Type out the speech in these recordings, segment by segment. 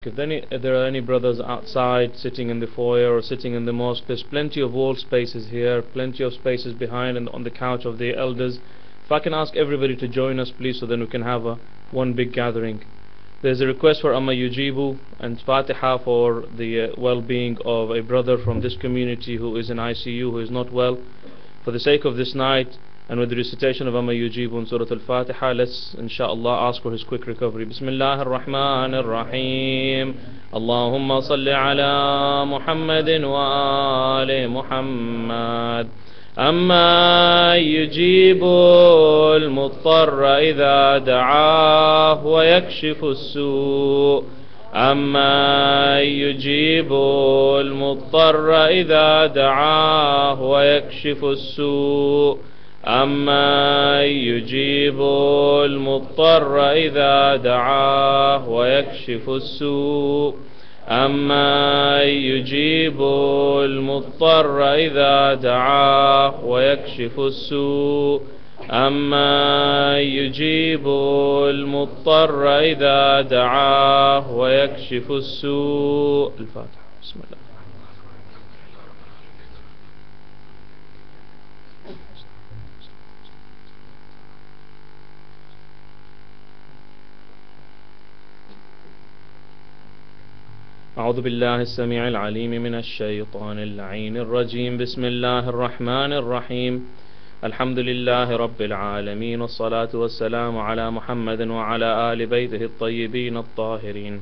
If there are any brothers outside sitting in the foyer or sitting in the mosque, there's plenty of wall spaces here, plenty of spaces behind and on the couch of the elders. If I can ask everybody to join us please, so then we can have one big gathering. There's a request for Amma Yujibu and Fatiha for the well-being of a brother from this community who is in ICU, who is not well. For the sake of this night and with the recitation of Amma Yujibu and Surah Al-Fatiha, let's inshaAllah ask for his quick recovery. Bismillah ar-Rahman ar-Rahim. Allahumma salli ala Muhammadin wa ali Muhammad. أما يجيب المضطر إذا دعاه ويكشف السوء أما يجيب المضطر إذا دعاه ويكشف السوء أما يجيب المضطر إذا دعاه ويكشف السوء أما يجيب المضطر إذا دعاه ويكشف السوء أما يجيب المضطر إذا دعاه ويكشف السوء. الفاتحة. بسم الله. أعوذ بالله السميع العليم من الشيطان اللعين الرجيم. بسم الله الرحمن الرحيم. الحمد لله رب العالمين والصلاة والسلام على محمد وعلى آل بيته الطيبين الطاهرين.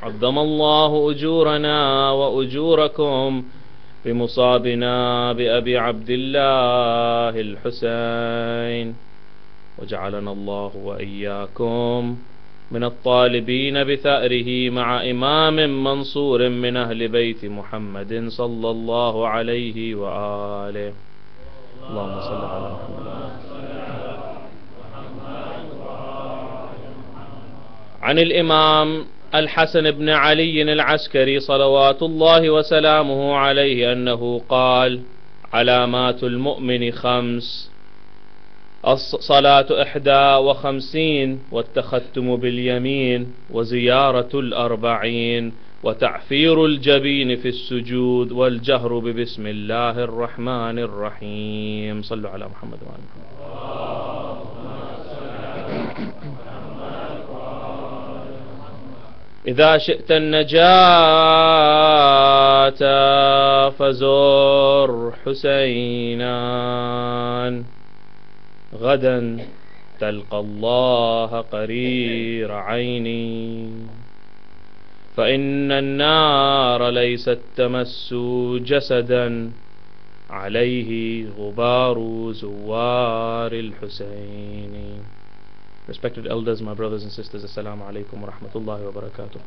عظم الله أجورنا وأجوركم بمصابنا بأبي عبد الله الحسين، وجعلنا الله وإياكم من الطالبين بثأره مع إمام منصور من أهل بيت محمد صلى الله عليه وآله. اللهم صل على محمد. عن الإمام الحسن بن علي العسكري صلوات الله وسلامه عليه أنه قال: علامات المؤمن 5: الصلاة 51، والتختم باليمين، وزيارة 40، وتعفير الجبين في السجود، والجهر ببسم الله الرحمن الرحيم. صلوا على محمد وعلى محمد. إذا شئت النجاة فزر حسينا، غدا تلقى الله قرير عيني، فإن النار ليست تمس جسدا عليه غبار زوار الحسين. Respected elders, my brothers and sisters, Assalamu alaikum wa rahmatullahi wa barakatuh.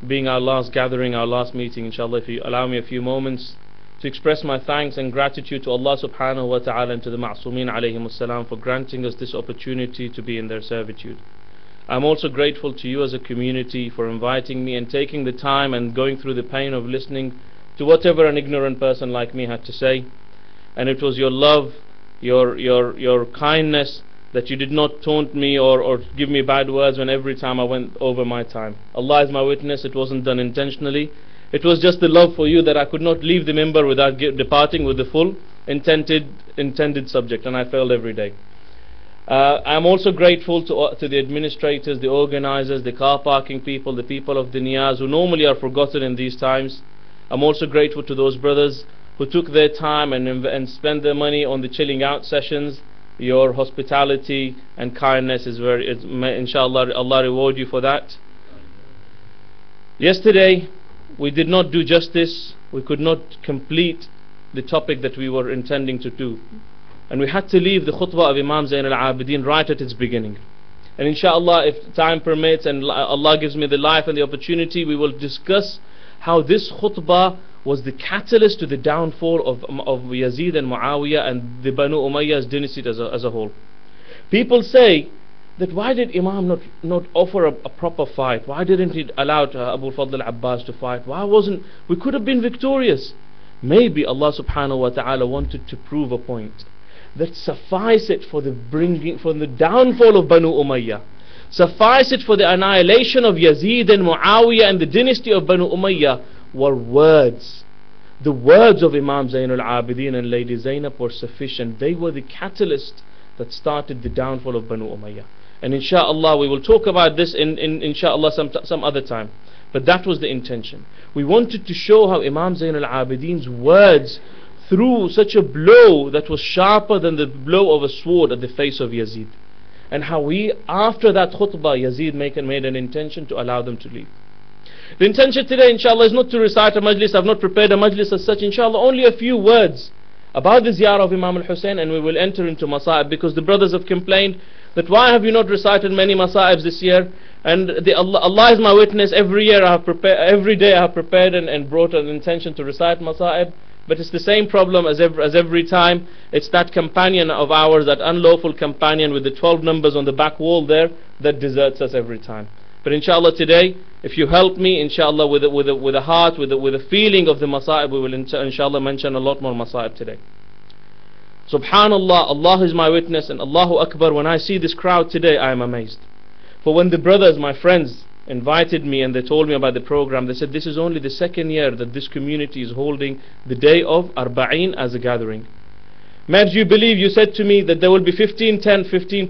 Being our last gathering, our last meeting, inshallah, if you allow me a few moments to express my thanks and gratitude to Allah subhanahu wa ta'ala and to the Ma'sumin alayhimus salam for granting us this opportunity to be in their servitude. I'm also grateful to you as a community for inviting me and taking the time and going through the pain of listening to whatever an ignorant person like me had to say. And it was your love, your kindness, that you did not taunt me or give me bad words when every time I went over my time. Allah is my witness, it wasn't done intentionally. It was just the love for you that I could not leave the member without departing with the full intended subject, and I failed every day. I'm also grateful to the administrators, the organizers, the car parking people, the people of the niyaz who normally are forgotten in these times. I'm also grateful to those brothers who took their time and spent their money on the chilling out sessions. Your hospitality and kindness is inshallah, Allah reward you for that. Yesterday we did not do justice, we could not complete the topic that we were intending to do, and we had to leave the khutbah of Imam Zain al-Abidin right at its beginning. And inshallah, if time permits and Allah gives me the life and the opportunity, we will discuss how this khutbah was the catalyst to the downfall of Yazid and Muawiyah and the Banu Umayyah's dynasty as a whole. People say that why did Imam not offer a proper fight? Why didn't he allow Abu Fadl Abbas to fight? We could have been victorious. Maybe Allah subhanahu wa ta'ala wanted to prove a point that suffice it for the downfall of Banu Umayyah. suffice it for the annihilation of Yazid and Muawiyah and the dynasty of Banu Umayyah, were words. The words of Imam Zainul Abidin and Lady Zainab were sufficient. They were the catalyst that started the downfall of Banu Umayyah. And inshallah we will talk about this inshallah some other time. But that was the intention. We wanted to show how Imam Zainul Abidin's words threw such a blow that was sharper than the blow of a sword at the face of Yazid. And how after that khutbah, Yazid made an intention to allow them to leave. The intention today inshallah is not to recite a majlis. I've not prepared a majlis as such. Inshallah only a few words about the ziyarah of Imam al-Hussein, and we will enter into masa'ib, because the brothers have complained that why have you not recited many masa'ibs this year? And Allah is my witness, every day I have prepared and brought an intention to recite masa'ib. But it's the same problem as every time. It's that companion of ours, that unlawful companion with the 12 numbers on the back wall there, that deserts us every time. But inshallah today, if you help me, inshallah with a heart, with a feeling of the masa'ib, we will inshallah mention a lot more masa'ib today. Subhanallah, Allah is my witness, and Allahu Akbar, when I see this crowd today, I am amazed. For when the brothers, my friends, invited me and they told me about the program, they said this is only the second year that this community is holding the day of Arba'een as a gathering. Man, do you believe, you said to me that there will be 15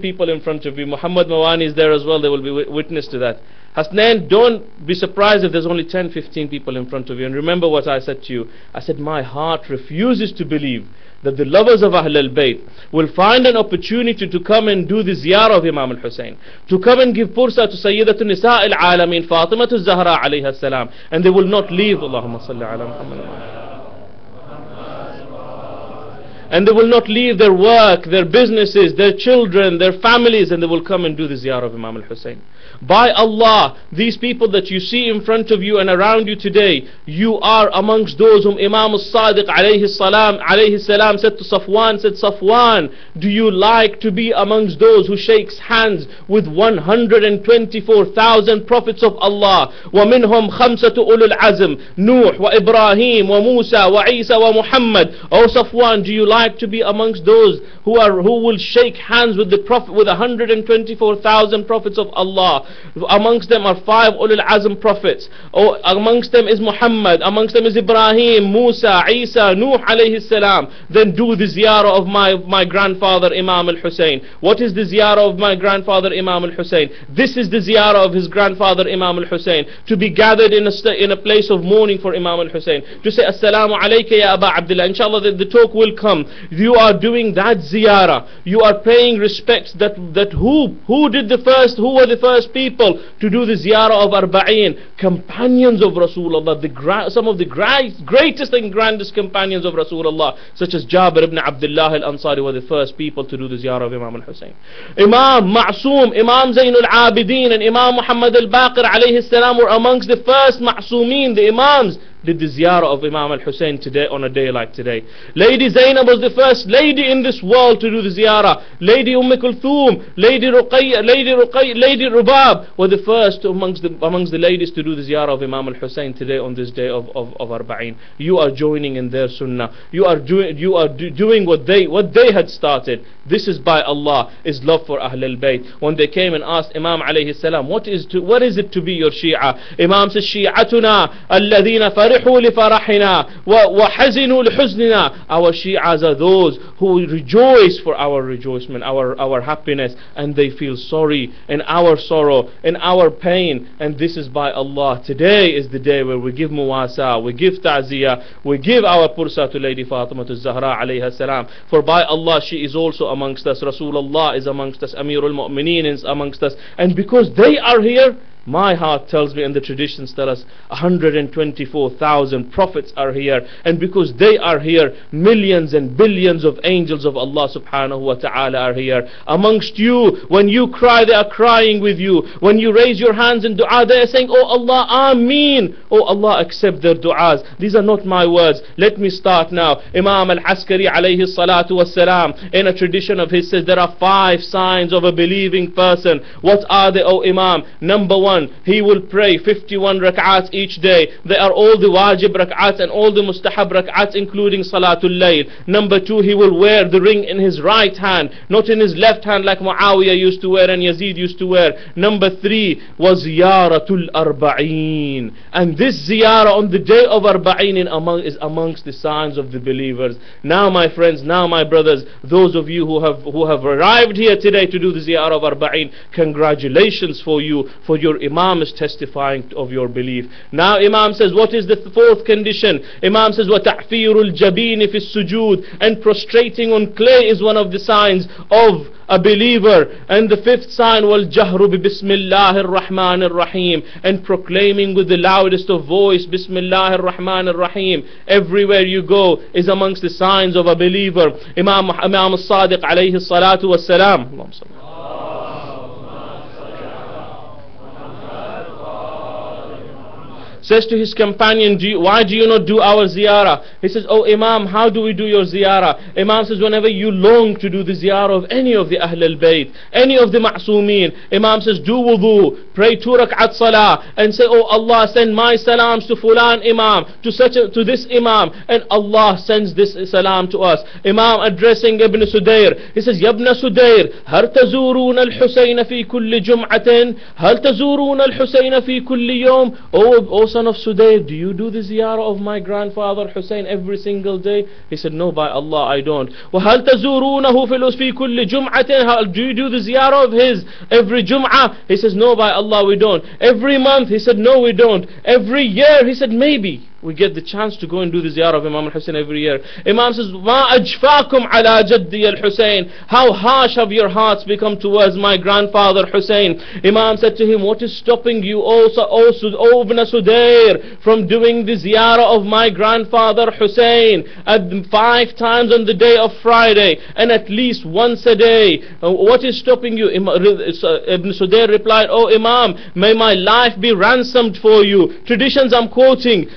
people in front of you. Muhammad Mawani is there as well, they will be witness to that. Hassanain, don't be surprised if there's only 10-15 people in front of you. And remember what I said to you. I said my heart refuses to believe that the lovers of Ahlul Bayt will find an opportunity to come and do the ziyarah of Imam al-Hussein, to come and give pursa to Sayyidatun Nisa al-Alameen Fatimatu Zahra alayha salam, and they will not leave. Allahumma salli ala Muhammad. And they will not leave their work, their businesses, their children, their families, and they will come and do the ziyarah of Imam al-Hussein. By Allah, these people that you see in front of you and around you today, you are amongst those whom Imam al-Sadiq alayhi salam said to Safwan, Safwan, do you like to be amongst those who shakes hands with 124,000 prophets of Allah? وَمِنْهُمْ خَمْسَةُ أُولُو الْعَزْمِ Nuh wa Ibrahim wa Musa wa Isa wa Muhammad. Oh Safwan, do you like to be amongst those who will shake hands with the Prophet, with 124,000 prophets of Allah? Amongst them are 5 Ulul Azm prophets. Amongst them is Muhammad, amongst them is Ibrahim, Musa, Isa, Nuh alayhi salam. Then do the ziyarah of my grandfather Imam al-Hussein. What is the ziyarah of my grandfather Imam al-Hussein? This is the ziyarah of his grandfather Imam al-Hussein. To be gathered in a place of mourning for Imam al-Hussein. To say Assalamu alayka ya Aba Abdullah. Inshallah the talk will come. You are doing that ziyarah. You are paying respects that who were the first people to do the ziyarah of Arba'een? Companions of Rasulullah, some of the greatest and grandest companions of Rasulullah, such as Jabir ibn Abdullah al-Ansari, were the first people to do the ziyarah of Imam al-Hussein. Imam Ma'soom, Imam Zainul Abidin and Imam Muhammad al-Baqir alayhi salam were amongst the first Ma'soomeen, the Imams, did the ziyarah of Imam al-Hussein today, on a day like today. Lady Zainab was the first lady in this world to do the ziyarah. Lady Kulthum, Lady Ruqayya, Lady Rubab were the first amongst the ladies to do the ziyarah of Imam al-Hussein today, on this day of Arba'een. You are joining in their sunnah. You are doing what they had started. This is by Allah, is love for Ahlul Bayt. When they came and asked Imam alayhi salam, what is it to be your Shia? Imam says, Shi'atuna alladhina فرحوا لفرحنا وحزنوا لحزننا. Our Shi'as are those who rejoice for our rejoicement, our happiness, and they feel sorry in our sorrow, in our pain. And this is by Allah. Today is the day where we give muwasa, we give ta'ziyah, we give our pursa to Lady Fatima Zahra alayha salam. For by Allah, she is also amongst us. Rasulullah is amongst us. Amirul Mu'mineen is amongst us. And because they are here, my heart tells me, and the traditions tell us, 124,000 prophets are here. And because they are here, millions and billions of angels of Allah subhanahu wa ta'ala are here. Amongst you, when you cry, they are crying with you. When you raise your hands in dua, they are saying, Oh Allah, Ameen. Oh Allah, accept their du'as. These are not my words. Let me start now. Imam al-Askari alayhi salatu wassalam, in a tradition of his, says there are 5 signs of a believing person. What are they, O Imam? Number 1, one, he will pray 51 rak'ats each day. They are all the wajib rak'ats and all the mustahab rak'ats, including Salatul Layl. Number two, he will wear the ring in his right hand, not in his left hand like Muawiyah used to wear and Yazid used to wear. Number three was Ziyaratul Arba'een. And this ziyarah on the day of Arba'een is amongst the signs of the believers. Now my friends, now my brothers, those of you who have arrived here today to do the ziyarah of Arba'een, congratulations for you, for your Imam is testifying of your belief. Now Imam says, what is the fourth condition? Imam says, وَتَعْفِيرُ الْجَبِينِ فِي السُّجُودِ, and prostrating on clay is one of the signs of a believer. And the fifth sign, وَالْجَهْرُ بِبِسْمِ اللَّهِ الرَّحْمَنِ الرَّحِيمِ, and proclaiming with the loudest of voice, Bismillah ar-Rahman ar-Rahim, everywhere you go, is amongst the signs of a believer. Imam al-Sadiq alayhi salatu wassalam says to his companion, why do you not do our ziyarah? He says, oh Imam, how do we do your ziyarah? Imam says, whenever you long to do the ziyarah of any of the Ahl al-Bayt, any of the Ma'soomeen, Imam says, do wudu, pray 2 rak'at salah, and say, oh Allah, send my salams to Fulan Imam, to this Imam, and Allah sends this salam to us. Imam addressing Ibn Sudayr, he says, Yabna Sudayr, هل تزورون الحسين في كل جمعة هل تزورون الحسين في كل يوم? Oh son of Sudayr, do you do the ziyarah of my grandfather Hussein every single day? He said, no, by Allah, I don't. وَهَلْ تَزُورُونَهُ فِي كُلِّ جُمْعَةٍ, do you do the ziyarah of his every Jum'ah? He says, no, by Allah, we don't. Every month? He said, no, we don't. Every year? He said, maybe we get the chance to go and do the ziyarah of Imam al-Hussein every year. Imam says, مَا أَجْفَاكُمْ عَلَى جَدِّيَ الْحُسَيْنِ, how harsh have your hearts become towards my grandfather Hussein. Imam said to him, what is stopping you also, O Ibn Sudayr, from doing the ziyarah of my grandfather Hussein at 5 times on the day of Friday and at least once a day? What is stopping you? Ibn Sudayr replied, oh Imam, may my life be ransomed for you. Traditions I'm quoting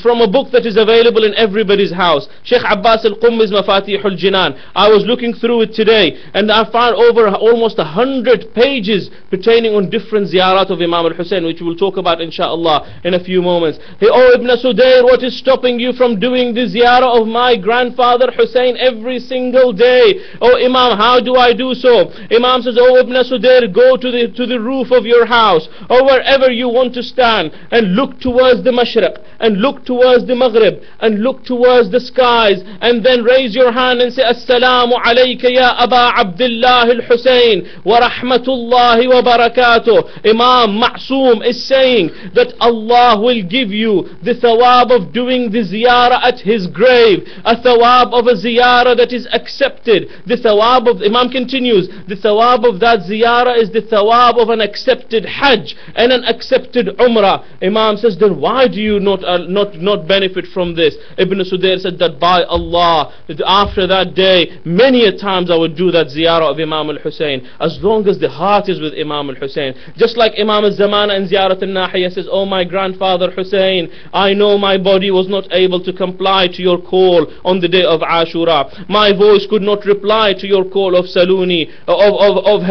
from a book that is available in everybody's house, Sheikh Abbas al-Qummi's Mafatihul Jinan. I was looking through it today and I found over almost 100 pages pertaining on different ziyarat of Imam al-Hussein, which we'll talk about inshallah in a few moments. Hey, oh Ibn Sudayr, what is stopping you from doing the ziyarah of my grandfather Hussein every single day? Oh Imam, how do I do so? Imam says, oh Ibn Sudayr, go to the roof of your house or wherever you want to stand and look towards the Mashriq and look towards the Maghrib and look towards the skies, and then raise your hand and say, Assalamu alayka ya Aba Abdullah al-Hussein wa rahmatullahi wa barakatuh. Imam Ma'soom is saying that Allah will give you the thawab of doing the ziyarah at his grave, a thawab of a ziyarah that is accepted. The thawab of, Imam continues, the thawab of that ziyarah is the thawab of an accepted Hajj and an accepted Umrah. Imam says, then why do you not benefit from this? Ibn Sudayr said that by Allah, after that day, many a times I would do that ziyarah of Imam al-Hussein, as long as the heart is with Imam al-Hussein. Just like Imam al-Zamana in Ziyarat al-Nahiyah says, oh my grandfather Hussein, I know my body was not able to comply to your call on the day of Ashura. My voice could not reply to your call of Saluni, of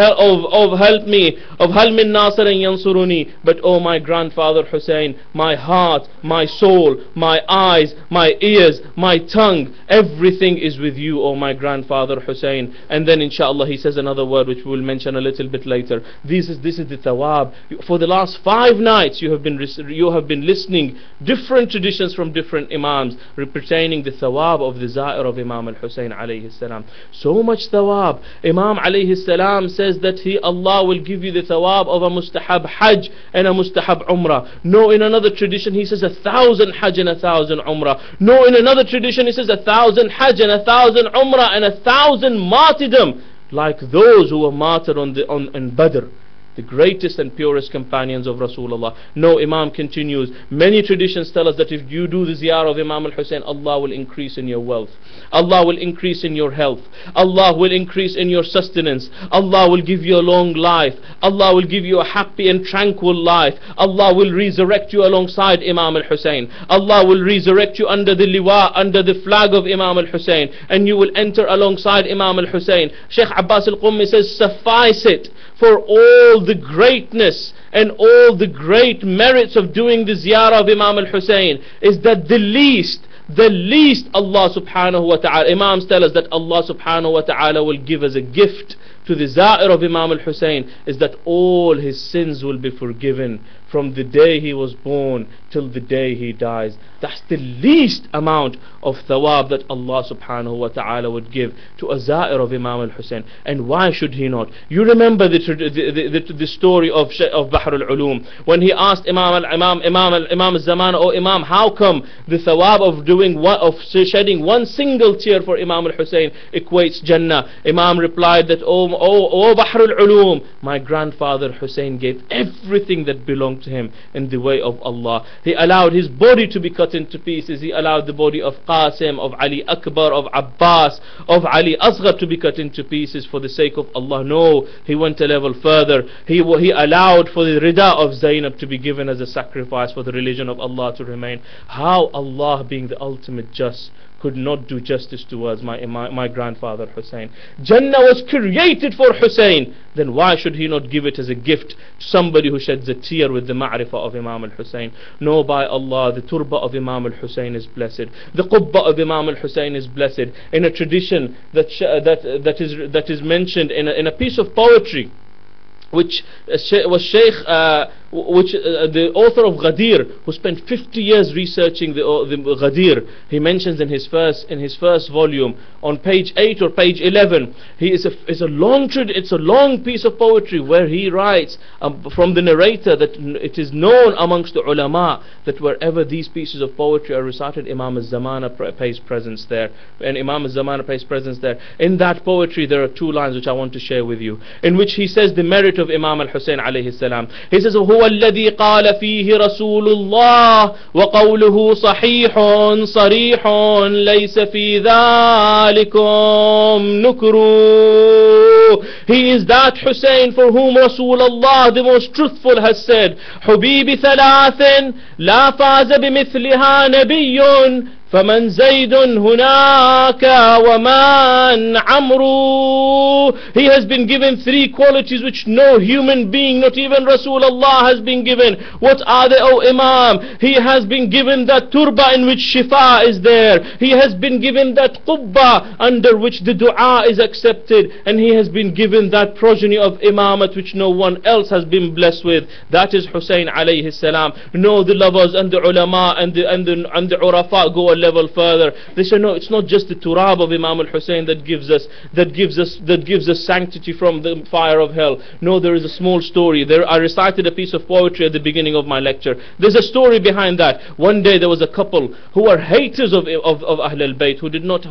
help me, of Hal min Nasirin Yansuruni. But oh my grandfather Hussein, my heart, my soul, my eyes, my ears, my tongue, everything is with you, oh my grandfather Hussein. And then inshallah he says another word which we will mention a little bit later. This is the thawab. For the last 5 nights you have been listening different traditions from different Imams pertaining the thawab of the Zair of Imam al-Hussein alayhi salam. So much thawab. Imam alayhi salam says that Allah will give you the thawab of a mustahab Hajj and a mustahab Umrah. No, in another tradition he says 1,000 Hajj and 1,000 Umrah. No, in another tradition he says 1,000 Hajj and 1,000 Umrah and 1,000 martyrdom, like those who were martyred on Badr, the greatest and purest companions of Rasulullah. No, Imam continues, many traditions tell us that if you do the ziyarah of Imam al-Hussein, Allah will increase in your wealth, Allah will increase in your health, Allah will increase in your sustenance, Allah will give you a long life, Allah will give you a happy and tranquil life, Allah will resurrect you alongside Imam al-Hussein, Allah will resurrect you under the liwa, under the flag of Imam al-Hussein, and you will enter alongside Imam al-Hussein. Sheikh Abbas al-Qummi says, suffice it for all the greatness and all the great merits of doing the ziyarah of Imam al-Hussein is that the least Allah subhanahu wa ta'ala, Imams tell us that Allah subhanahu wa ta'ala will give as a gift to the Za'ir of Imam al-Hussein is that all his sins will be forgiven from the day he was born till the day he dies. That's the least amount of thawab that Allah subhanahu wa ta'ala would give to a Za'ir of Imam al-Hussein. And why should he not? You remember the story of Bahr al-Ulum when he asked Imam al-Zaman, oh Imam, how come the thawab of shedding one single tear for Imam al-Hussein equates Jannah? Imam replied that, oh Bahr al-Ulum, my grandfather Hussein gave everything that belonged to him in the way of Allah. He allowed his body to be cut into pieces. He allowed the body of Qasim, of Ali Akbar, of Abbas, of Ali Asghar to be cut into pieces for the sake of Allah. No, he went a level further. He allowed for the rida of Zainab to be given as a sacrifice for the religion of Allah to remain. How Allah, being the ultimate just, could not do justice towards my grandfather Hussein? Jannah was created for Hussein. Then why should he not give it as a gift to somebody who sheds a tear with the ma'rifah of Imam al-Hussein? No, by Allah, the turba of Imam al-Hussein is blessed. The qubba of Imam al-Hussein is blessed. In a tradition that is mentioned in a piece of poetry which was the author of Ghadir, who spent 50 years researching the Ghadir. He mentions in his first volume on page 8 or page 11. It's a long piece of poetry where he writes from the narrator that it is known amongst the ulama that wherever these pieces of poetry are recited, Imam al-Zamana pays presence there, and Imam al-Zamana pays presence there. In that poetry there are two lines which I want to share with you, in which he says the merit of Imam al-Hussein alayhi salam. He says, هو الذي قال فيه رسول الله وقوله صحيح صريح ليس في ذلكم نكر. He is that Hussein for whom Rasulullah, the most truthful, has said, حبيب ثلاث لا فاز بمثلها نبي فمن زيد هناك ومن عمرو. He has been given three qualities which no human being, not even Rasulullah, has been given. What are they, O Imam? He has been given that turba in which shifa is there. He has been given that qubba under which the dua is accepted, and he has been given that progeny of imamat which no one else has been blessed with. That is Hussein alayhi salam. No, the lovers and the ulama and the urafa go a level further. They say no, it's not just the turab of Imam al-Hussein that gives us sanctity from the fire of hell. No, there is a small story. I recited a piece of poetry at the beginning of my lecture. There's a story behind that. One day there was a couple who were haters of Ahl al-Bayt, who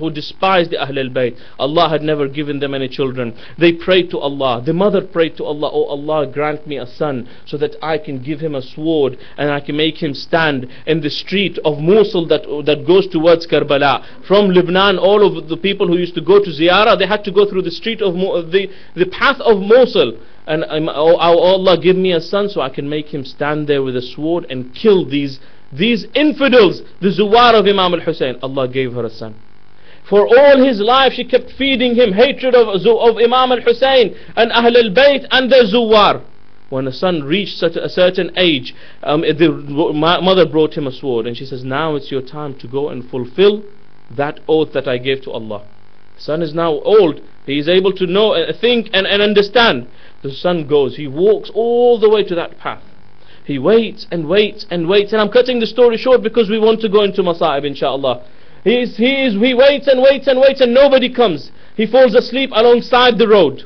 despised the Ahl al-Bayt. Allah had never given them any children. They prayed to Allah. The mother prayed to Allah, oh Allah, grant me a son so that I can give him a sword and I can make him stand in the street of Mosul that goes towards Karbala. From Lebanon, all of the people who used to go to Ziyarah, they had to go through the street of the path of Mosul. And oh Allah, give me a son so I can make him stand there with a sword and kill these infidels, the Zuwar of Imam al-Hussein. Allah gave her a son. For all his life she kept feeding him hatred of Imam al-Hussein and Ahl al-Bayt and their Zuwar. When the son reached a certain age, the mother brought him a sword, and she says, now it's your time to go and fulfill that oath that I gave to Allah. The son is now old. He is able to know, think and understand. The son goes. He walks all the way to that path. He waits and waits and waits. And I'm cutting the story short because we want to go into Masa'ib, inshallah. He waits and waits and waits and nobody comes. He falls asleep alongside the road.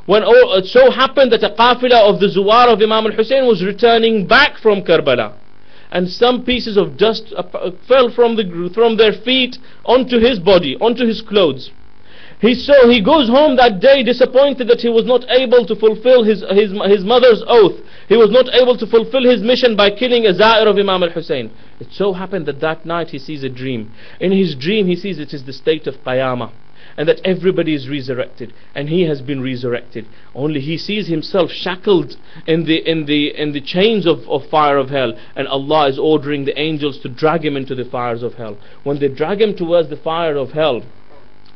When it so happened that a qafila of the Zuwar of Imam al-Hussein was returning back from Karbala, and some pieces of dust fell from their feet onto his body, onto his clothes. He goes home that day disappointed that he was not able to fulfill his mother's oath. He was not able to fulfill his mission by killing a Za'ir of Imam al-Hussein. It so happened that night he sees a dream. In his dream he sees it is the state of Qiyamah, and that everybody is resurrected, and he has been resurrected. Only he sees himself shackled in the chains of fire of hell, and Allah is ordering the angels to drag him into the fires of hell. When they drag him towards the fire of hell,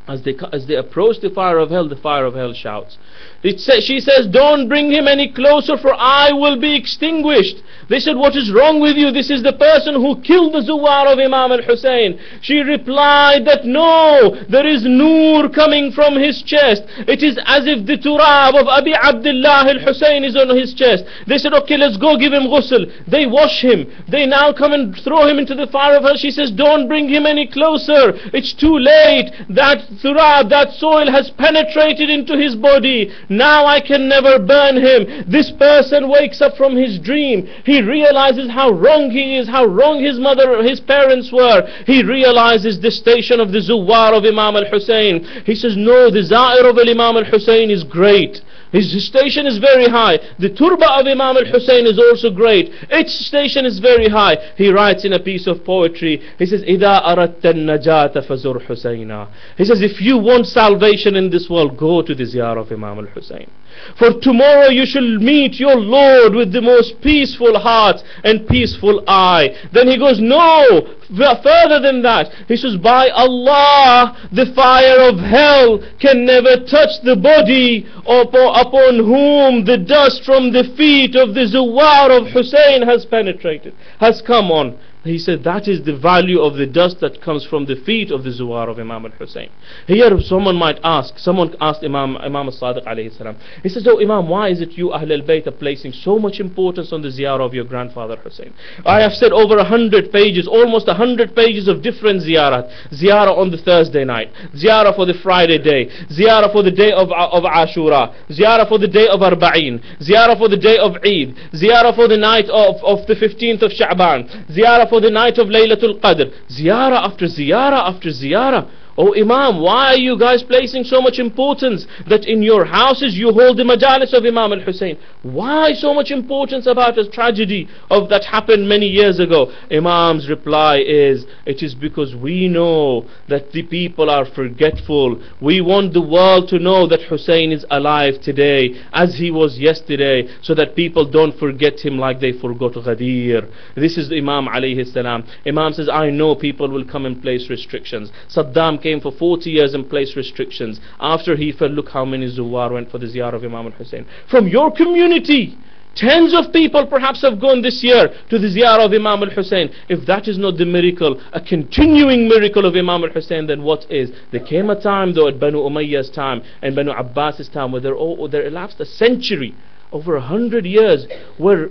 as they approach the fire of hell shouts. She says, don't bring him any closer, for I will be extinguished. They said, what is wrong with you? This is the person who killed the Zuwar of Imam al-Hussein. She replied that no, there is nur coming from his chest. It is as if the turab of Abi Abdullah al-Hussein is on his chest. They said, okay, let's go give him ghusl. They wash him. They now come and throw him into the fire of her. She says, don't bring him any closer. It's too late. That turab, that soil has penetrated into his body. Now I can never burn him. This person wakes up from his dream. He realizes how wrong he is, how wrong his mother, his parents were. He realizes the station of the Zuwar of Imam al-Hussein. He says, no, the Za'ir of Imam al-Hussein is great. His station is very high. The turba of Imam al-Hussein is also great. Its station is very high. He writes in a piece of poetry, he says, إِذَا أَرَدْتَ النَّجَاةَ فَزُرْ حُسَيْنًا. He says, if you want salvation in this world, go to the ziyarah of Imam al-Hussein. For tomorrow you shall meet your Lord with the most peaceful heart and peaceful eye. Then he goes, no, further than that. He says, by Allah, the fire of hell can never touch the body upon whom the dust from the feet of the Zuwar of Hussein has penetrated, has come on. He said that is the value of the dust that comes from the feet of the Zuwar of Imam al-Hussein. Here someone asked Imam al-Sadiq alayhi salam. He says, oh Imam, why is it you Ahl al-Bayt are placing so much importance on the ziyarah of your grandfather Hussein? I have said over 100 pages, almost 100 pages of different ziyarat. Ziyarah on the Thursday night, ziyarah for the Friday day, ziyarah for the day of Ashura, ziyarah for the day of Arba'een, ziyarah for the day of Eid, ziyarah for the night of the 15th of Sha'ban, ziyarah for the night of Laylatul Qadr, ziyarah after ziyarah after ziyarah. Oh Imam, why are you guys placing so much importance that in your houses you hold the majalis of Imam al-Hussein? Why so much importance about a tragedy of that happened many years ago? Imam's reply is, it is because we know that the people are forgetful. We want the world to know that Hussein is alive today as he was yesterday, so that people don't forget him like they forgot Ghadir. This is Imam alayhi salam. Imam says, I know people will come and place restrictions. Saddam came for 40 years and placed restrictions. After he fell, look how many Zuwar went for the ziyarah of Imam al-Hussein. From your community, tens of people perhaps have gone this year to the ziyarah of Imam al-Hussein. If that is not the miracle, a continuing miracle of Imam al-Hussein, then what is? There came a time though at Banu Umayyah's time and Banu Abbas's time where there elapsed a century, over 100 years, where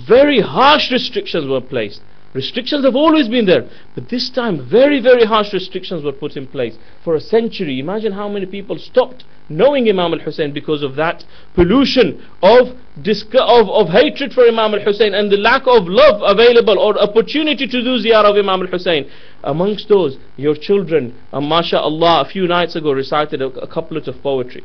very harsh restrictions were placed. Restrictions have always been there, but this time very, very harsh restrictions were put in place for a century. Imagine how many people stopped knowing Imam al-Hussein because of that pollution of hatred for Imam al-Hussein and the lack of love available or opportunity to do ziyarah of Imam al-Hussein. Amongst those, your children, mashallah, a few nights ago recited a couplet of poetry.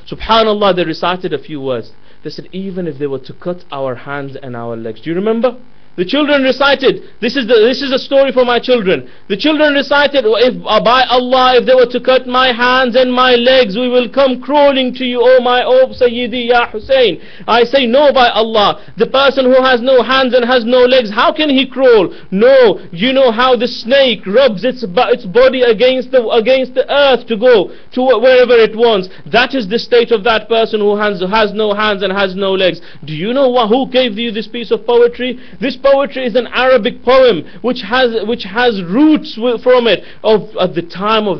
Subhanallah, they recited a few words. They said, even if they were to cut our hands and our legs. Do you remember? The children recited, this is a story for my children. The children recited, by Allah, if they were to cut my hands and my legs, we will come crawling to you, oh Sayyidi Ya Hussein. I say, no, by Allah, the person who has no hands and has no legs, how can he crawl? No, you know how the snake rubs its body against the earth to go to wherever it wants. That is the state of that person who has no hands and has no legs. Do you know who gave you this piece of poetry? This poetry is an Arabic poem which has roots from it at the time of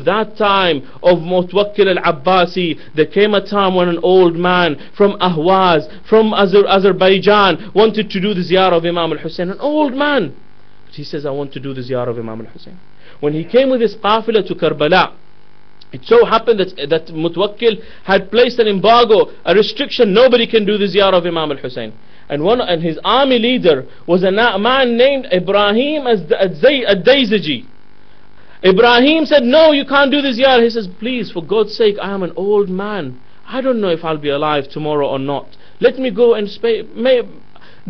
Mutawakkil al-Abbasi. There came a time when an old man from Ahwaz, from Azerbaijan, wanted to do the ziyarah of Imam al-Hussein. An old man, but he says, I want to do the ziyarah of Imam al-Hussein. When he came with his qafila to Karbala, it so happened that Mutawakkil had placed an embargo, a restriction, nobody can do the ziyarah of Imam al-Hussein. And his army leader was a man named Ibrahim ad-Dayzaji. Ibrahim said, no, you can't do this ziyarah. He says, please, for God's sake, I am an old man. I don't know if I'll be alive tomorrow or not. Let me go and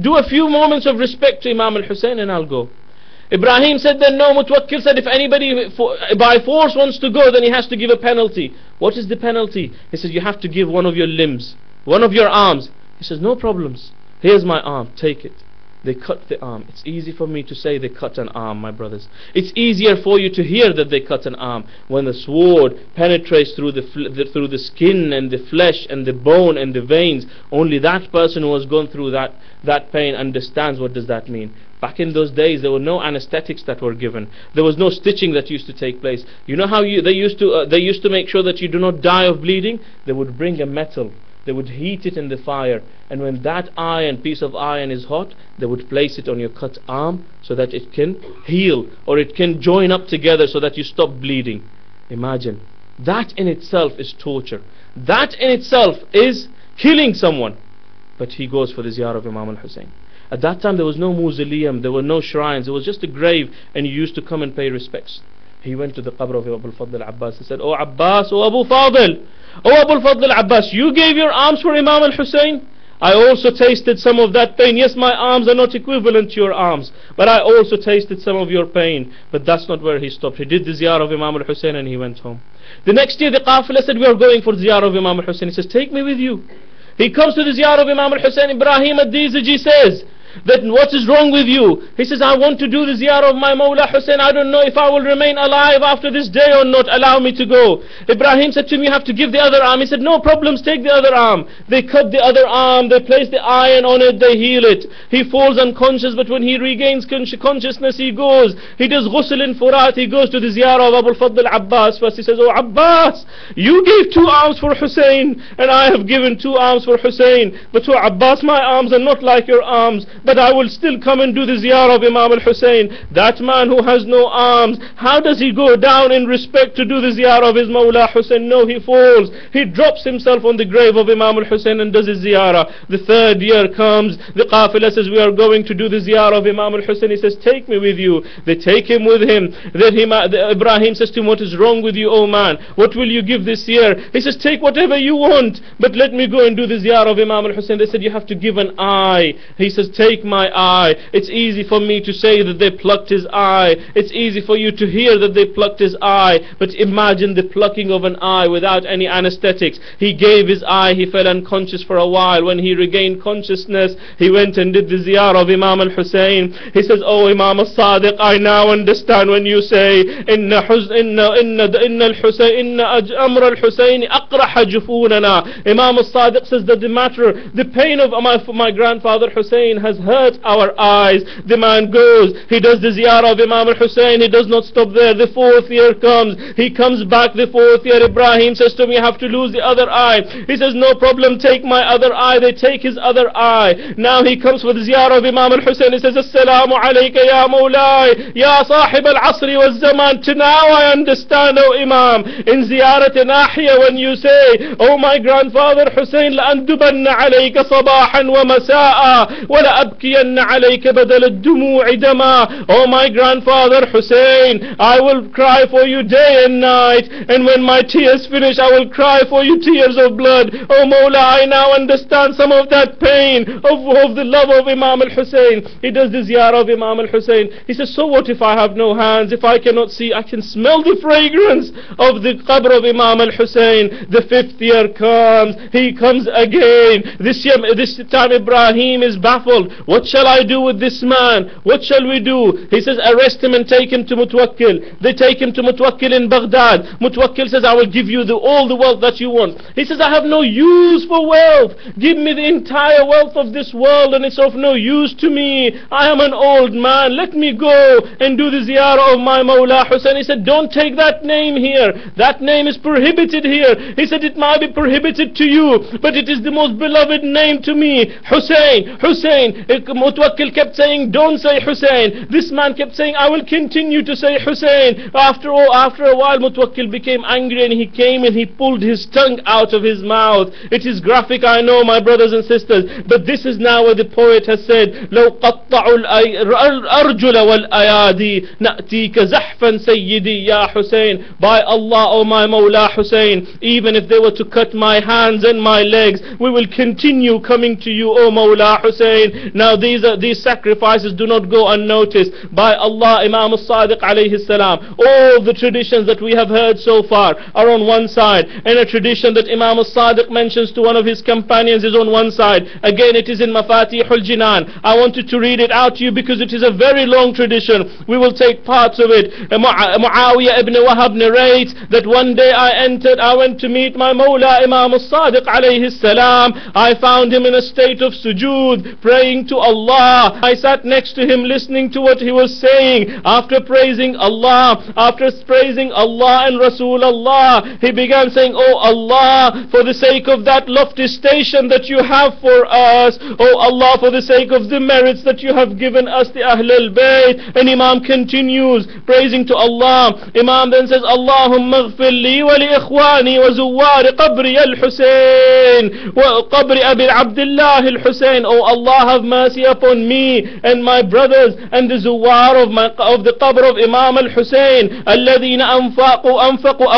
do a few moments of respect to Imam al-Hussein and I'll go. Ibrahim said then no. Mutawakkil said, if anybody by force wants to go, then he has to give a penalty. What is the penalty? He says, you have to give one of your limbs, one of your arms. He says, no problems. Here's my arm, take it. They cut the arm. It's easy for me to say they cut an arm, my brothers. It's easier for you to hear that they cut an arm. When the sword penetrates through the skin and the flesh and the bone and the veins, only that person who has gone through that pain understands what does that mean. Back in those days, there were no anesthetics that were given. There was no stitching that used to take place. You know how they used to make sure that you do not die of bleeding? They would bring a metal. They would heat it in the fire, and when that piece of iron is hot, they would place it on your cut arm so that it can heal, or it can join up together so that you stop bleeding. Imagine. That in itself is torture. That in itself is killing someone. But he goes for the ziyarah of Imam al-Hussein. At that time there was no mausoleum, there were no shrines, it was just a grave, and you used to come and pay respects. He went to the qabr of Abu al-Fadl al-Abbas. He said, "Oh Abbas, oh Abu Fadl, oh Abu al-Fadl al-Abbas, you gave your arms for Imam al-Hussein? I also tasted some of that pain. Yes, my arms are not equivalent to your arms, but I also tasted some of your pain." But that's not where he stopped. He did the ziyarah of Imam al-Hussein and he went home. The next year the Qafilah said, "We are going for the ziyarah of Imam al-Hussein." He says, "Take me with you." He comes to the ziyarah of Imam al-Hussein. Ibrahim ad-Diziji says, that what is wrong with you? He says, "I want to do the ziyarah of my Mawla Hussein. I don't know if I will remain alive after this day or not. Allow me to go." Ibrahim said to him, "You have to give the other arm." He said, "No problems, take the other arm." They cut the other arm, they place the iron on it, they heal it. He falls unconscious, but when he regains consciousness, he goes. He does ghusl in Furat. He goes to the ziyarah of Abu al-Fadl al-Abbas. First he says, "Oh Abbas, you gave 2 arms for Hussein, and I have given 2 arms for Hussein. But oh Abbas, my arms are not like your arms, but I will still come and do the ziyarah of Imam al-Hussein." That man who has no arms, how does he go down in respect to do the ziyarah of his Mawla Hussein? No, he falls. He drops himself on the grave of Imam al-Hussein and does his ziyarah. The 3rd year comes, the Qafilah says, "We are going to do the ziyarah of Imam al-Hussein." He says, "Take me with you." They take him with him. Then Ibrahim says to him, "What is wrong with you, oh man? What will you give this year?" He says, "Take whatever you want, but let me go and do the ziyarah of Imam al-Hussein." They said, "You have to give an eye." He says, "Take my eye." It's easy for me to say that they plucked his eye. It's easy for you to hear that they plucked his eye. But imagine the plucking of an eye without any anesthetics. He gave his eye, he fell unconscious for a while. When he regained consciousness, he went and did the ziyarah of Imam al-Hussein. He says, "Oh Imam al-Sadiq, I now understand when you say, Inna Amr al-Hussein aqraha jufunana." Imam al-Sadiq says that the pain of my grandfather Hussein has hurt our eyes. The man goes, he does the ziyarah of Imam al-Hussein. He does not stop there. The 4th year comes, he comes back. The 4th year, Ibrahim says to him, "You have to lose the other eye." He says, "No problem, take my other eye." They take his other eye. Now he comes for the ziyarah of Imam al-Hussein. He says, "Assalamu alayka ya Mawlai, ya sahib al-asri wal-zaman." To now I understand, O Imam, in ziyarat nahiya, when you say, "Oh my grandfather Hussein, لأندبن عليك صباحا ومساء ولا أبكين عليك بدل الدموع دما." Oh my grandfather Hussein, I will cry for you day and night, and when my tears finish, I will cry for you tears of blood. Oh Mawla, I now understand some of that pain of the love of Imam al-Hussein. He does the ziyarah of Imam al-Hussein. He says, "So what if I have no hands? If I cannot see, I can smell the fragrance of the qabr of Imam al-Hussein." The 5th year comes, he comes again. This time Ibrahim is baffled. What shall I do with this man? What shall we do? He says, "Arrest him and take him to Mutawakkil." They take him to Mutawakkil in Baghdad. Mutawakkil says, "I will give you all the wealth that you want." He says, "I have no use for wealth. Give me the entire wealth of this world and it's of no use to me. I am an old man. Let me go and do the ziyarah of my Mawla Hussein." He said, "Don't take that name here. That name is prohibited here." He said, "It might be prohibited to you, but it is the most beloved name to me. Hussein, Hussein." Mutawakkil kept saying, "Don't say Hussein." This man kept saying, "I will continue to say Hussein." After a while, Mutawakkil became angry and he came and he pulled his tongue out of his mouth. It is graphic, I know, my brothers and sisters, but this is now what the poet has said. لو قطعوا الأرجل والأيادي نأتيك زحفا سيدي يا Hussein. By Allah, O my Mawla Hussein, even if they were to cut my hands and my legs, we will continue coming to you, O Mawla Hussein. Now these sacrifices do not go unnoticed by Allah. Imam al-Sadiq alayhi salam, all the traditions that we have heard so far are on one side, and a tradition that Imam al-Sadiq mentions to one of his companions is on one side. Again, it is in Mafatihul Jinan. I wanted to read it out to you because it is a very long tradition. We will take parts of it. Muawiyah ibn Wahab narrates that one day I went to meet my Mawla Imam al-Sadiq alayhi salam. I found him in a state of sujood, praying to Allah. I sat next to him listening to what he was saying. After praising Allah and Rasulullah, he began saying, "Oh Allah, for the sake of that lofty station that you have for us, oh Allah, for the sake of the merits that you have given us, the Ahlul Bayt." And Imam continues praising to Allah. Imam then says, "Allahumma ighfir li wa li ikhwani wa zuwar qabri al-Husayn wa qabri Abi Abdullah al-Husayn." Oh Allah, have mercy upon me and my brothers and the zuwar of the qabr of Imam al-Husayn, alladhina anfaqu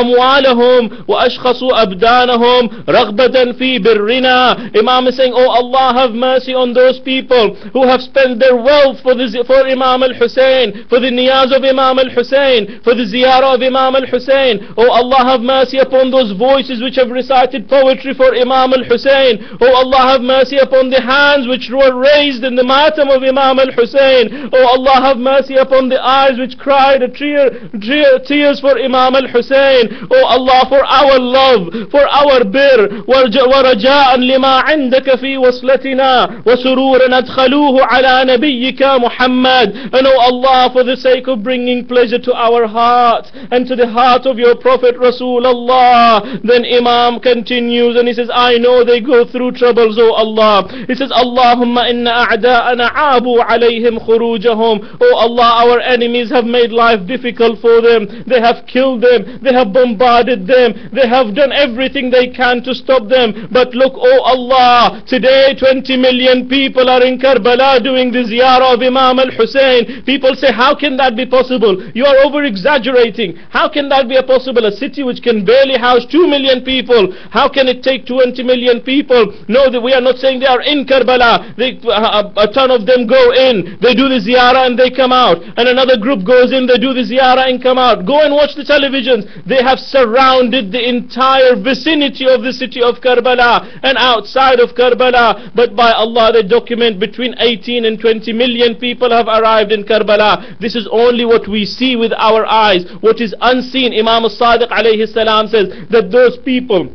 amwalahum wa ashkhasu abdanahum raghbatan fi birrina. Imam is saying, oh Allah, have mercy on those people who have spent their wealth for Imam al-Husayn, for the niyaz of Imam al-Husayn, for the ziyarah of Imam al-Husayn. Oh Allah, have mercy upon those voices which have recited poetry for Imam al-Husayn. Oh Allah, have mercy upon the hands which were raised in the matam of Imam al-Husayn. Oh Allah, have mercy upon the eyes which cried tears for Imam al-Husayn. Oh Allah, for our love, for our bir, ورجاء لما عندك في وصلتنا وسرورا أدخلوه على نبيك محمد. And oh Allah, for the sake of bringing pleasure to our heart and to the heart of your Prophet Rasulullah. Then Imam continues and he says, I know they go through troubles, oh Allah. He says, Allahumma inna a'da'ana abu alayhim khurujahum. Oh Allah, our enemies have made life difficult for them. They have killed them. They have bombarded them. They have done everything they can to stop them. But look, oh Allah, today 20 million people are in Karbala doing the ziyarah of Imam al-Husayn. People say, how can that be possible? You are over exaggerating. How can that be possible? A city which can barely house 2 million people, how can it take 20 million people? No, we are not saying they are in Karbala. A ton of them go in, they do the ziyarah and they come out, and another group goes in, they do the ziyarah and come out. Go and watch the televisions. They have surrounded the entire vicinity of the city of Karbala and outside of Karbala. But by Allah, they document between 18 and 20 million people have arrived in Karbala. This is only what we see with our eyes. What is unseen, Imam al-Sadiq alayhi salam says that those people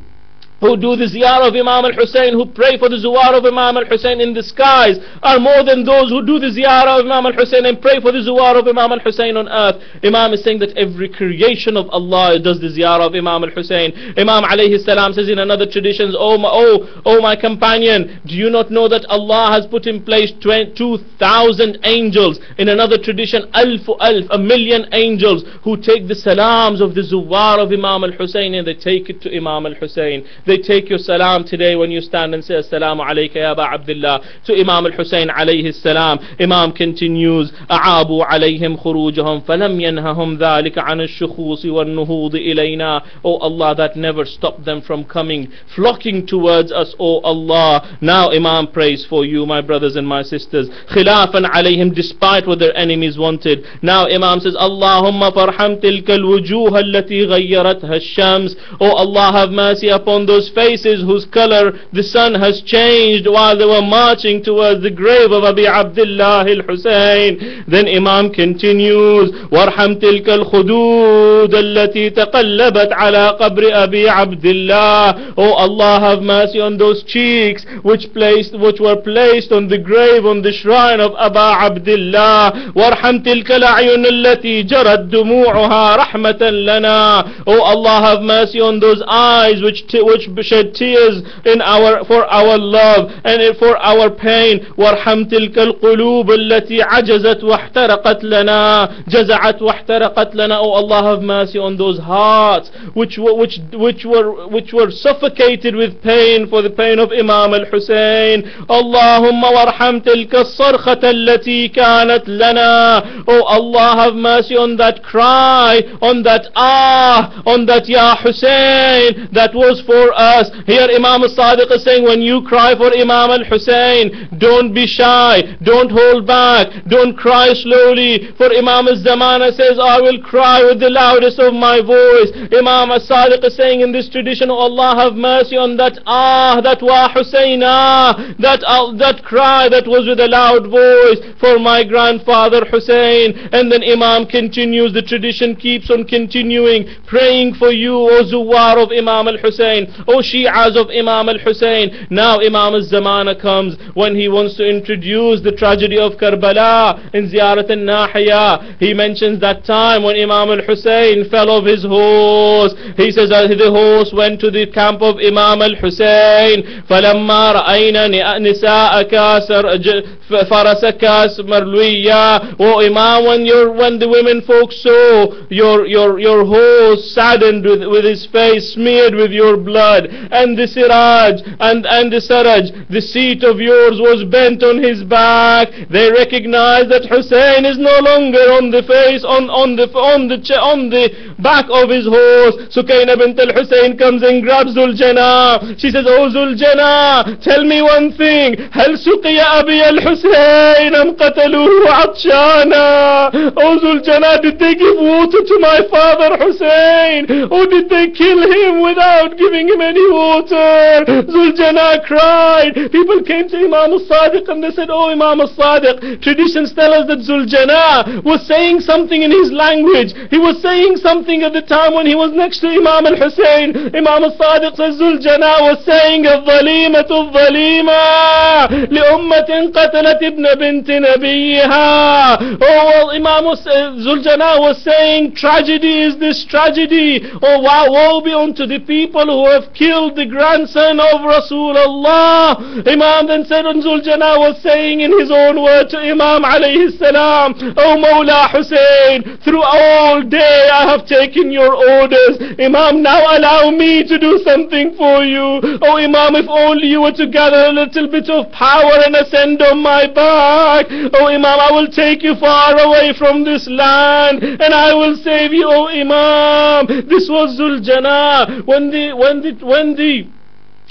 who do the ziyarah of Imam al-Husayn, who pray for the zuwar of Imam al-Husayn in the skies, are more than those who do the ziyarah of Imam al-Husayn and pray for the zuwar of Imam al-Husayn on earth. Imam is saying that every creation of Allah does the ziyarah of Imam al-Husayn. Imam alayhi salam says in another traditions, oh my companion, do you not know that Allah has put in place 2,000 angels? In another tradition, a million angels who take the salams of the zuwar of Imam al-Husayn and they take it to Imam al-Husayn. They take your salam today when you stand and say Assalamu alayka ya Aba Abdullah to Imam al-Husayn alayhi salam. Imam continues, A'abu alayhim khurujahum falam yanhahum dhalika an al-shukhus wal nuhud ilayna. Oh Allah, that never stopped them from coming, flocking towards us, oh Allah. Now Imam prays for you, my brothers and my sisters, khilafan alayhim, despite what their enemies wanted. Now Imam says, Allahumma farham tilka al-wujuh allati ghayyaratha al-shams. Oh Allah, have mercy upon those faces whose color the sun has changed while they were marching towards the grave of Abi Abdullah al-Husayn. Then Imam continues, warham tilka al-khudud allati taqallabat ala qabri Abi Abdullah. Oh Allah, have mercy on those cheeks which were placed on the grave, on the shrine of Aba Abdullah. Warham tilka al-a'yun allati jarad dumu'uha rahmatan lana. Oh Allah, have mercy on those eyes which shed tears for our love and for our pain. وارحم تلك القلوب التي عجزت واحترقت لنا جزعت واحترقت لنا. Oh Allah, have mercy on those hearts which were suffocated with pain for the pain of Imam al-Husayn. Allahumma warham tilka الصرخة التي كانت لنا. Oh Allah, have mercy on that cry, on that on that Ya Husayn that was for us. Here Imam al-Sadiq is saying, when you cry for Imam al-Hussein, don't be shy, don't hold back, don't cry slowly. For Imam al-Zamana says, I will cry with the loudest of my voice. Imam al-Sadiq is saying in this tradition, oh Allah, have mercy on that that wa Husayna, that cry that was with a loud voice for my grandfather Hussein. And then Imam continues, the tradition keeps on continuing, praying for you, O Zuwar of Imam al-Hussein, O Shi'as of Imam al-Hussein. Now Imam al-Zamana comes when he wants to introduce the tragedy of Karbala in Ziyarat al-Nahiya. He mentions that time when Imam al-Hussein fell off his horse. He says that the horse went to the camp of Imam al-Hussein. فَلَمَّا رَأَيْنَا نِسَاءَكَ فَرَسَكَ مَرْلُوِيًّا. Oh Imam, when the women folk saw your horse saddened with his face smeared with your blood, and the siraj and the saraj, the seat of yours was bent on his back, they recognized that Hussein is no longer on the face, on the back of his horse. Sukaina bint al-Hussein comes and grabs Zuljana. She says, oh Zuljana, tell me one thing, هل سقي أبي الحسين أم قتلوه عطشانا? Oh Zuljana, did they give water to my father Hussein, or did they kill him without giving him any water? Zuljana cried. People came to Imam al-Sadiq and they said, oh Imam al-Sadiq, traditions tell us that Zuljana was saying something in his language. He was saying something at the time when he was next to Imam al-Hussein. Imam al-Sadiq says Zuljana was saying, الظليمة الظليمة لأمة قتلت ابن بنت نبيها. Oh well, Imam Zuljana was saying, tragedy is this tragedy. Oh wow, woe be unto the people who have killed the grandson of Rasulullah. Imam then said, and Zuljana was saying in his own word to Imam alayhi salam, oh Mawla Hussein, through all day I have taken your orders. Imam, now allow me to do something for you. Oh Imam, if only you were to gather a little bit of power and ascend on my back. Oh Imam, I will take you far away from this land and I will save you. Oh Imam, this was Zuljana.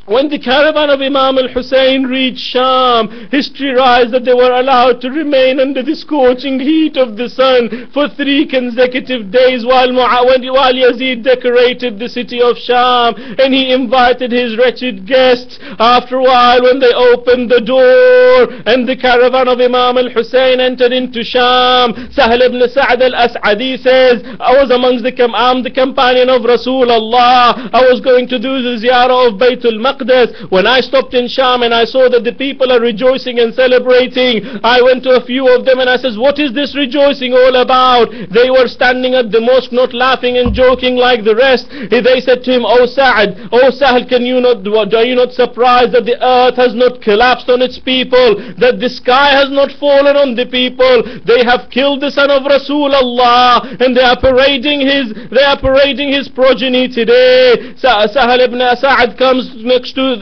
When the caravan of Imam al-Hussein reached Sham, history writes that they were allowed to remain under the scorching heat of the sun for 3 consecutive days while Yazid decorated the city of Sham and he invited his wretched guests. After a while, when they opened the door and the caravan of Imam al-Hussein entered into Sham, Sahl ibn Sa'd al-As'adi says, I was amongst I'm the companion of Rasulullah. I was going to do the ziyarah of Baytul Maqdis. When I stopped in Sham and I saw that the people are rejoicing and celebrating, I went to a few of them and I says, what is this rejoicing all about? They were standing at the mosque, not laughing and joking like the rest. They said to him, oh Sa'd, oh Sahl, are you not surprised that the earth has not collapsed on its people, that the sky has not fallen on the people? They have killed the son of Rasulullah and they are parading his progeny today. Sahl ibn Sa'd comes next to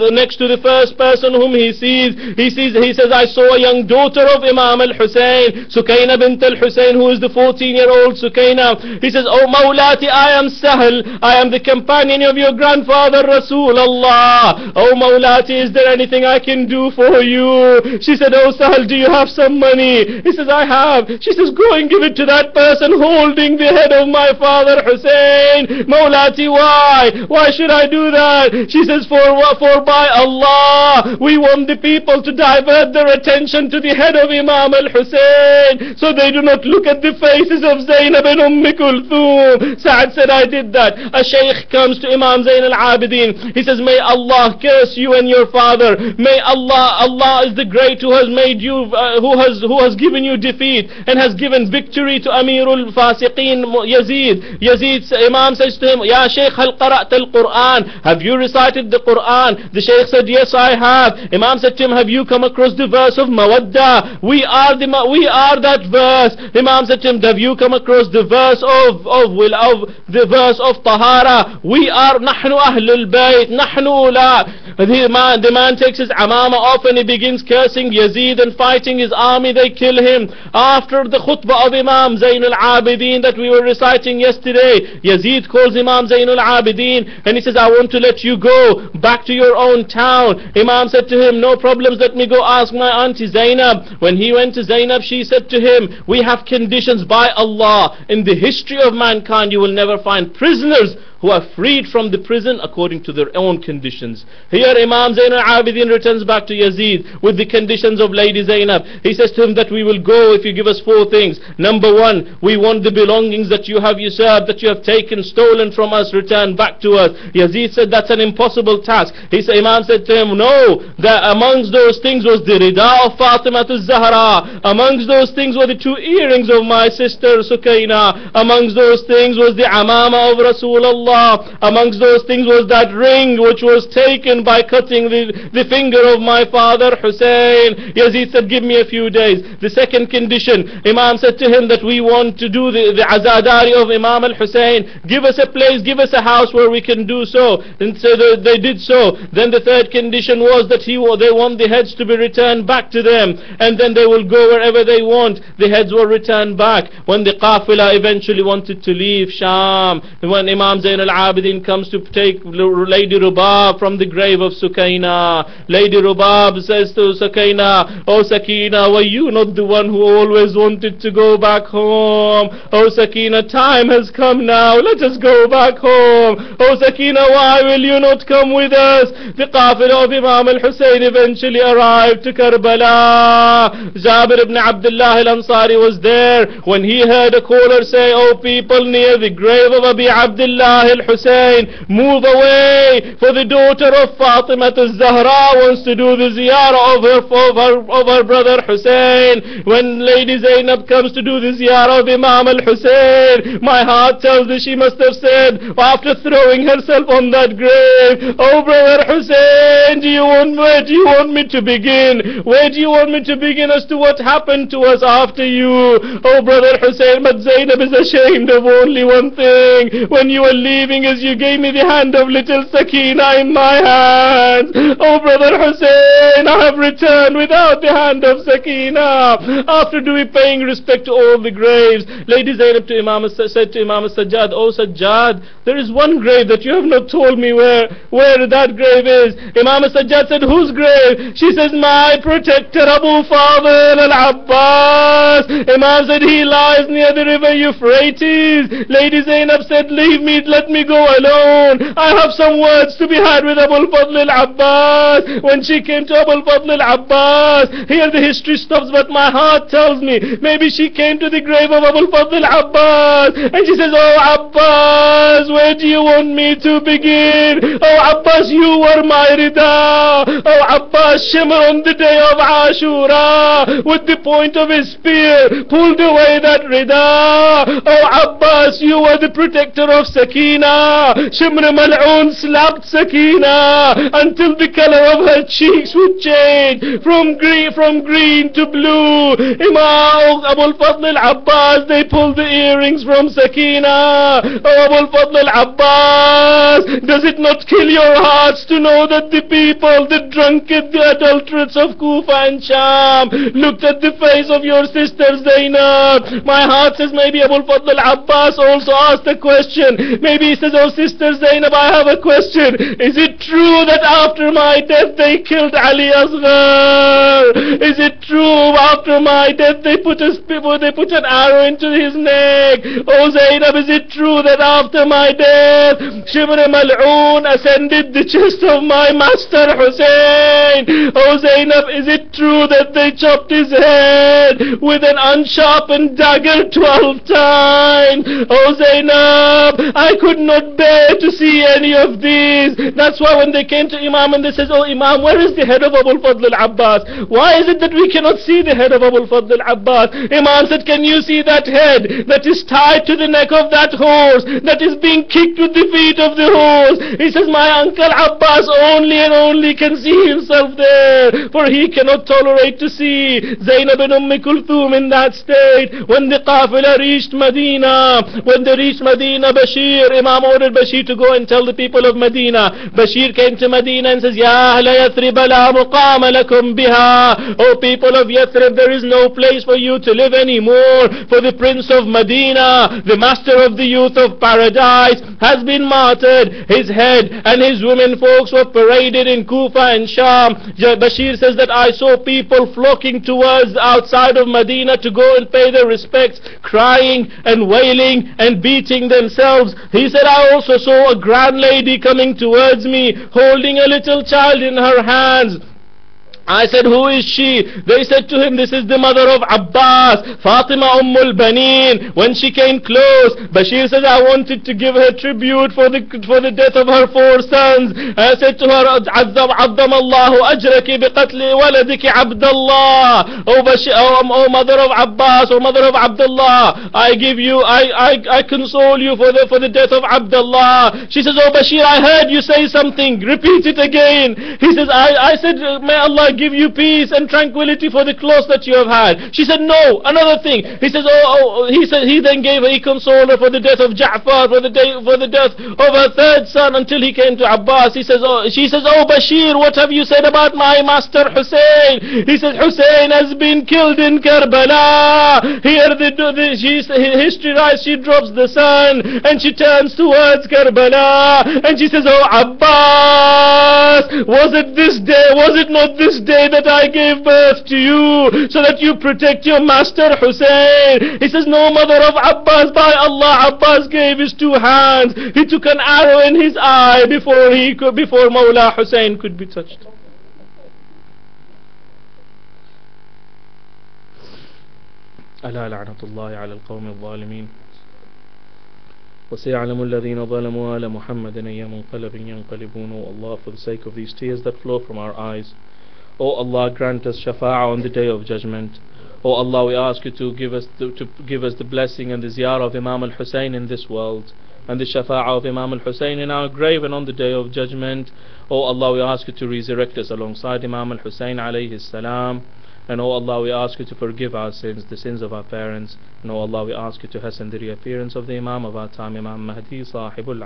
the first person whom he sees. He says, I saw a young daughter of Imam al-Hussein, Sukaina bint al-Hussein, who is the 14-year-old Sukaina. He says, oh Mawlati, I am Sahl, I am the companion of your grandfather Rasulullah. Oh Mawlati, is there anything I can do for you? She said, oh Sahl, do you have some money? He says, I have. She says, go and give it to that person holding the head of my father Hussein. Mawlati, why should I do that? She says, for by Allah, we want the people to divert their attention to the head of Imam al-Hussein, so they do not look at the faces of Zainab and Kulthum. Sa'd said, I did that. A sheikh comes to Imam Zain al-Abidin. He says, may Allah curse you and your father. May Allah is the great who has made you, who has given you defeat and has given victory to Amirul Fasiqeen Yazid. Imam says to him, Ya Shaykh, hal qara'ta al-Quran? Have you recited the Quran? Quran? The Shaykh said, yes, I have. Imam said to him, have you come across the verse of Mawadda? We are that verse. Imam said to him, have you come across the verse of Tahara? We are Nahnu Ahlul Bayt, Nahnu Ula. The man takes his amama off and he begins cursing Yazid and fighting his army. They kill him. After the khutbah of Imam Zain al-Abidin that we were reciting yesterday, Yazid calls Imam Zain al-Abidin and he says, I want to let you go back to your own town. Imam said to him, no problems, let me go ask my auntie Zainab. When he went to Zainab, she said to him, we have conditions by Allah. In the history of mankind, you will never find prisoners who are freed from the prison according to their own conditions. Here Imam Zain al-Abidin returns back to Yazid with the conditions of Lady Zainab. He says to him that we will go if you give us 4 things. Number 1, we want the belongings that you have usurped, that you have taken, stolen from us, return back to us. Yazid said that's an impossible task. Imam said to him, no, that amongst those things was the rida of Fatima Zahra. Amongst those things were the 2 earrings of my sister Sukaina. Amongst those things was the amama of Rasulullah. Amongst those things was that ring which was taken by cutting the finger of my father Hussein. Yazid said, give me a few days. The second condition, Imam said to him that we want to do the azadari of Imam al-Hussein. Give us a place, give us a house where we can do so. And so they did so. Then the third condition was that they want the heads to be returned back to them, and then they will go wherever they want. The heads were returned back. When the qafila eventually wanted to leave Sham, when Imam Zain al-Abidin comes to take Lady Rubab from the grave of Sukaina, Lady Rubab says to Sukaina, oh Sakina, were you not the one who always wanted to go back home? Oh Sakina, time has come now, let us go back home. Oh Sakina, why will you not come with us? The qafila of Imam al-Hussein eventually arrived to Karbala. Jabir ibn Abdullah al-Ansari was there when he heard a caller say, oh people near the grave of Abi Abdullah al-Hussein, move away, for the daughter of Fatima al-Zahra wants to do the ziyarah of her brother Hussein. When Lady Zainab comes to do the ziyarah of Imam al-Hussein, my heart tells me she must have said, after throwing herself on that grave, oh brother Hussein, where do you want me to begin? Where do you want me to begin as to what happened to us after you? Oh brother Hussein, but Zainab is ashamed of only one thing. When you were leaving us, you gave me the hand of little Sakina in my hands. Oh brother Hussein, I have returned without the hand of Sakina. After paying respect to all the graves, Lady Zainab said to Imam Sajjad, oh Sajjad, there is one grave that you have not told me where that grave is. Imam Sajjad said, whose grave? She says, my protector Abu Fadl al-Abbas. Imam said, he lies near the river Euphrates. Lady Zainab said, leave me, let me go alone. I have some words to be had with Abu Fadl al-Abbas. When she came to Abu Fadl al-Abbas, here the history stops, but my heart tells me maybe she came to the grave of Abu Fadl al-Abbas and she says, oh Abbas, where do you want me to begin? Oh Abbas, you were my rida. Oh Abbas, Shimr on the day of Ashura with the point of his spear pulled away that rida. Oh Abbas, you were the protector of Sakina. Shimr Mal'un slapped Sakina until the color of her cheeks would change from green to blue. Imam Abu Fadl al-Abbas, they pulled the earrings from Sakina. Oh Abu Fadl al-Abbas, does it not kill your hearts to know that the people, the drunkard, the adulterates of Kufa and Sham looked at the face of your sister Zainab? My heart says maybe Abu Fadl al-Abbas also asked a question. Maybe he says, oh sister Zainab, I have a question. Is it true that after my death they killed Ali Asghar? Is it true after my death they put an arrow into his neck? Oh Zainab, is it true that after my death Shimr Mal'un ascended the chest of my master Hussein? Oh Zainab, is it true that they chopped his head with an unsharpened dagger 12 times? Oh Zainab, I could could not bear to see any of these. That's why when they came to Imam and they said, oh Imam, where is the head of Abu al-Fadl al-Abbas? Why is it that we cannot see the head of Abu al-Fadl al-Abbas? Imam said, can you see that head that is tied to the neck of that horse, that is being kicked with the feet of the horse? He says, my uncle Abbas only and only can see himself there, for he cannot tolerate to see Zainab and Kulthum in that state. When the Qafila reached Medina, Bashir, Imam ordered Bashir to go and tell the people of Medina. Bashir came to Medina and says, Ya ahla Yathrib la muqama lakum biha. O people of Yathrib, there is no place for you to live anymore, for the Prince of Medina, the master of the youth of paradise, has been martyred. His head and his women folks were paraded in Kufa and Sham. Bashir says that I saw people flocking towards outside of Medina to go and pay their respects, crying and wailing and beating themselves. He said, I also saw a grand lady coming towards me, holding a little child in her hands. I said, who is she? They said to him, this is the mother of Abbas, Fatima Ummul Baneen. When she came close, Bashir says, I wanted to give her tribute for the death of her 4 sons. I said to her, Azzam Allahu ajraki biqatli waladiki Abdullah. O mother of Abbas, O mother of Abdullah, I console you for the death of Abdullah. She says, oh Bashir, I heard you say something, repeat it again. He says, I said, may Allah give you peace and tranquility for the loss that you have had. She said, no, another thing. He says, he then gave her, he consoled her for the death of Ja'far, for the death of her 3rd son until he came to Abbas. She says, oh Bashir, what have you said about my master Hussein? He says, Hussein has been killed in Karbala. Here history writes, she drops the sun and she turns towards Karbala and she says, oh Abbas, was it not this day that I gave birth to you so that you protect your master Hussein? He says, no, mother of Abbas, by Allah, Abbas gave his 2 hands. He took an arrow in his eye before Mawla Hussein could be touched. ألا لعنة الله على القوم الظالمين وسيعلم الذين ظلموا على محمد أي منقلب ينقلبون. O Allah, for the sake of these tears that flow from our eyes, O Allah, grant us shafa'ah on the day of judgment. O Allah, we ask you to give us the blessing and the ziyarah of Imam al-Hussein in this world, and the shafa'ah of Imam al-Hussein in our grave and on the day of judgment. O Allah, we ask you to resurrect us alongside Imam al-Hussein alayhi salam. And O Allah, we ask you to forgive our sins, the sins of our parents. And O Allah, we ask you to hasten the reappearance of the Imam of our time, Imam Mahdi Sahibul